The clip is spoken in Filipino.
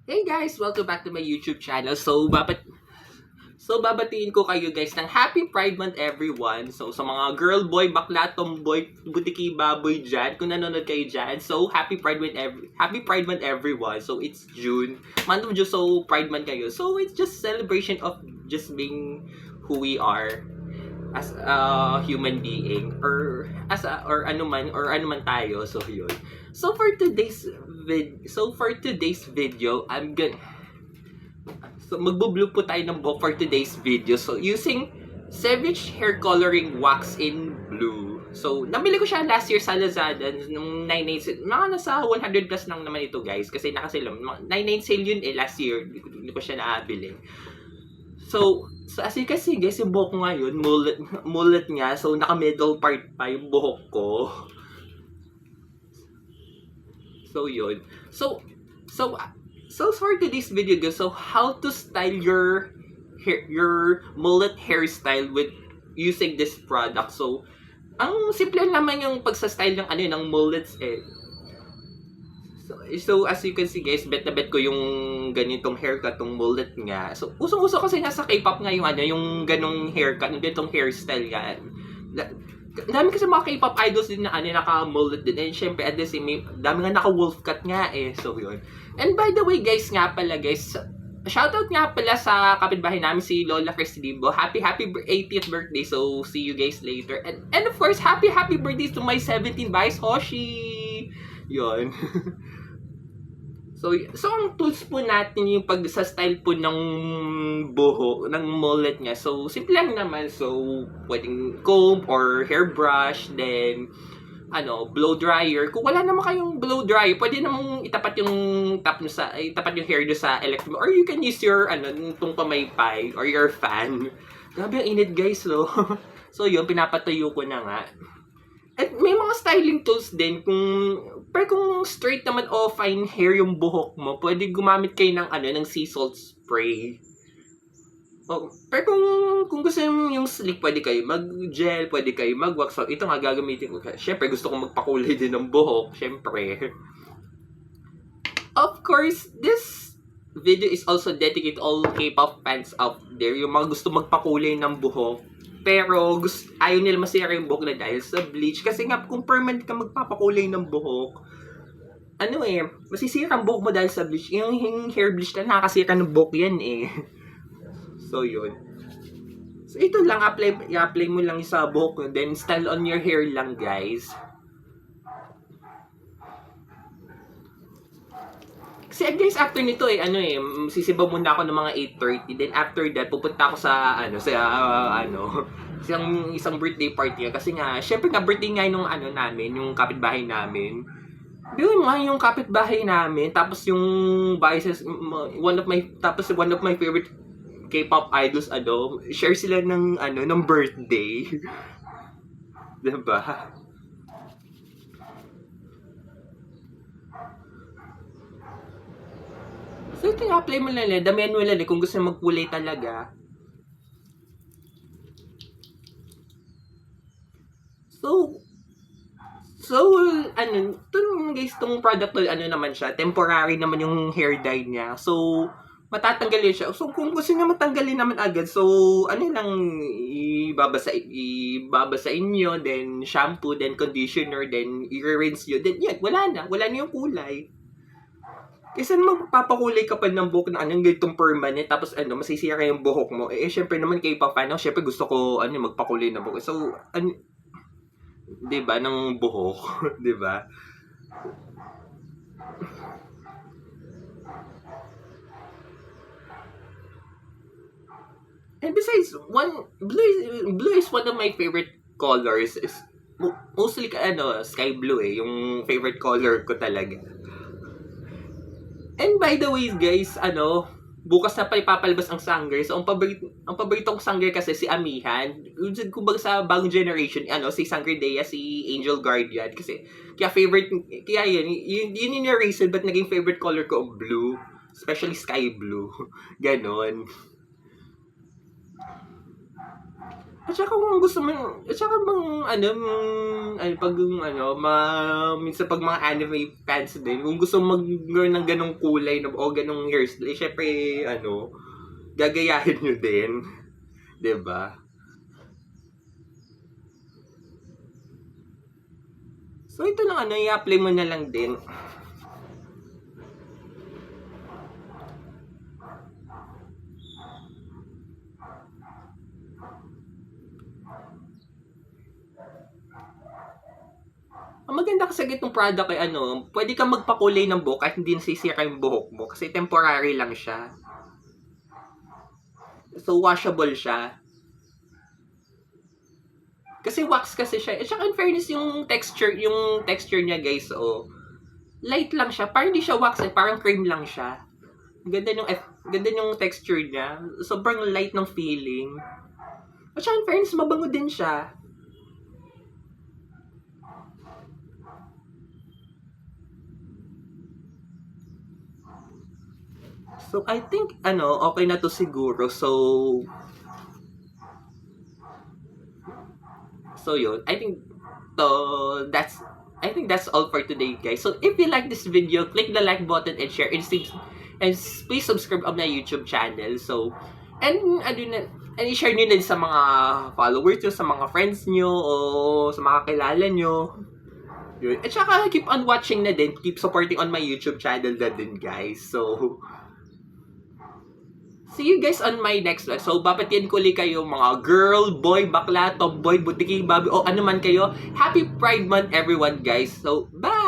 Hey guys! Welcome back to my YouTube channel. Babatiin ko kayo guys ng Happy Pride Month everyone. So, sa mga girl, boy, bakla, tomboy, butiki, baboy dyan, kung nanonood kayo dyan. So, Happy Pride Month everyone. So, it's June. Month of June, so Pride Month kayo. So, it's just celebration of just being who we are as a human being or anuman tayo. So, yun. So, for today's video, magbo-blue po tayo ng buhok for today's video. So, using Savage Hair Coloring Wax in Blue. So, nabili ko siya last year sa Lazada nung 99 mga nasa 100 plus lang naman ito guys. Kasi nakasale 99 sale yun last year. Hindi ko siya naabili. So as you can see guys, yung buhok ko ngayon, mullet nga. So, naka-middle part pa yung buhok ko. So, yun. So for today's video guys, so how to style your mullet hairstyle with using this product. So, ang simple naman yung pagsa-style ng mullets eh. So as you can see guys, bet na bet ko yung ganitong haircut, tong mullet nga. So, usong-uso kasi nga sa K-pop nga yung ganong haircut, yung ganitong hairstyle nga. Dami kasi mga K-pop idols din na naka-mullet din. And syempre, at the same, dami nga naka-wolf cut nga eh. So, yun. And by the way, guys, shoutout nga pala sa kapitbahay namin, si Lola Cristibo. Happy 80th birthday. So, see you guys later. And of course, happy birthday to my 17 Vice Hoshi. Yun. So, ang tools po natin yung pag-style po ng buhok, ng mullet niya. So, simple lang naman. So, pwedeng comb or hairbrush, then, blow dryer. Kung wala naman kayong blow dryer, pwede namang itapat yung hair nyo sa electric. Or you can use your, itong pamaypay or your fan. Grabe ang init guys, no? So, yun, pinapatuyo ko na nga. At may mga styling tools din pero kung straight naman o fine hair yung buhok mo, pwede gumamit kayo ng sea salt spray. Pero kung gusto yung slick, pwede kayo mag-gel, pwede kayo mag-wax. So, ito nga gagamitin ko. Siyempre, gusto kong magpakulay din ng buhok. Siyempre. Of course, this video is also dedicated to all K-pop fans out there. Yung mga gusto magpakulay ng buhok. Pero ayaw nila masira yung buhok na dahil sa bleach. Kasi nga, kung permanent ka magpapakulay ng buhok, masisira ang buhok mo dahil sa bleach. Yung hair bleach na nakakasira ng buhok yan eh. So, yun. So, ito lang, i-apply mo lang sa buhok mo. Then, style on your hair lang, guys. Kasi guys, after nito sisibaw muna ako ng mga 8:30. Then after that, pupunta ako sa isang birthday party. Kasi nga, syempre nga birthday nga nung namin, yung kapitbahay namin. Doon nga yung kapitbahay namin, tapos yung one of my favorite K-pop idols share sila ng birthday. Diba? So, ito yung apply mo lang. Damihan mo lang kung gusto magkulay talaga. Ito guys, itong product to, naman siya, temporary naman yung hair dye niya. So, matatanggalin siya. So, kung gusto niya matanggalin naman agad, so, lang, ibabasain nyo, then shampoo, then conditioner, then i-rinse nyo, then yan, wala na yung kulay. Kasi magpapakulay ka pa ng buhok na ganitong permanent, tapos masisira yung buhok mo. Syempre naman K-pop fan, syempre gusto ko magpakulay ng buhok. So, 'di ba, ng buhok, 'di ba? And besides, blue is one of my favorite colors. Mostly sky blue yung favorite color ko talaga. And by the way guys, bukas na pa ipapalabas ang Sangre. So, ang paborito kong Sangre kasi si Amihan. Kumbaga sa bagong generation, si Sangre Dea, si Angel Guardian. Kaya yun yung reason ba't naging favorite color ko ang blue. Especially sky blue. Ganon. At saka kung gusto mo, at saka pag minsan pag mga anime fans din, kung gusto mo mag-learn ng ganong kulay o ganong hairstyle, syempre, gagayahin nyo din. 'Di ba? So, ito lang i-apply mo na lang din. Ang maganda kasi itong product ay pwede kang magpakulay ng buhok kahit hindi nasisira yung buhok mo kasi temporary lang siya. So, washable siya. Kasi wax kasi siya. At saka in fairness yung texture niya guys, light lang siya. Parang hindi siya wax parang cream lang siya. Ganda yung texture niya. Sobrang light ng feeling. At saka in fairness, mabango din siya. So, I think, okay na to siguro. So, yun. I think that's all for today, guys. So, if you like this video, click the like button and share. And please subscribe on my YouTube channel. So, and i-share nyo din sa mga followers nyo, sa mga friends nyo, o sa mga kilala nyo. Yun. At saka, keep on watching na din. Keep supporting on my YouTube channel na din, guys. So, see you guys on my next vlog. So, babatiin ko ulit kayo mga girl, boy, bakla, tomboy, butiki, babi, o ano man kayo. Happy Pride Month everyone, guys. So, bye!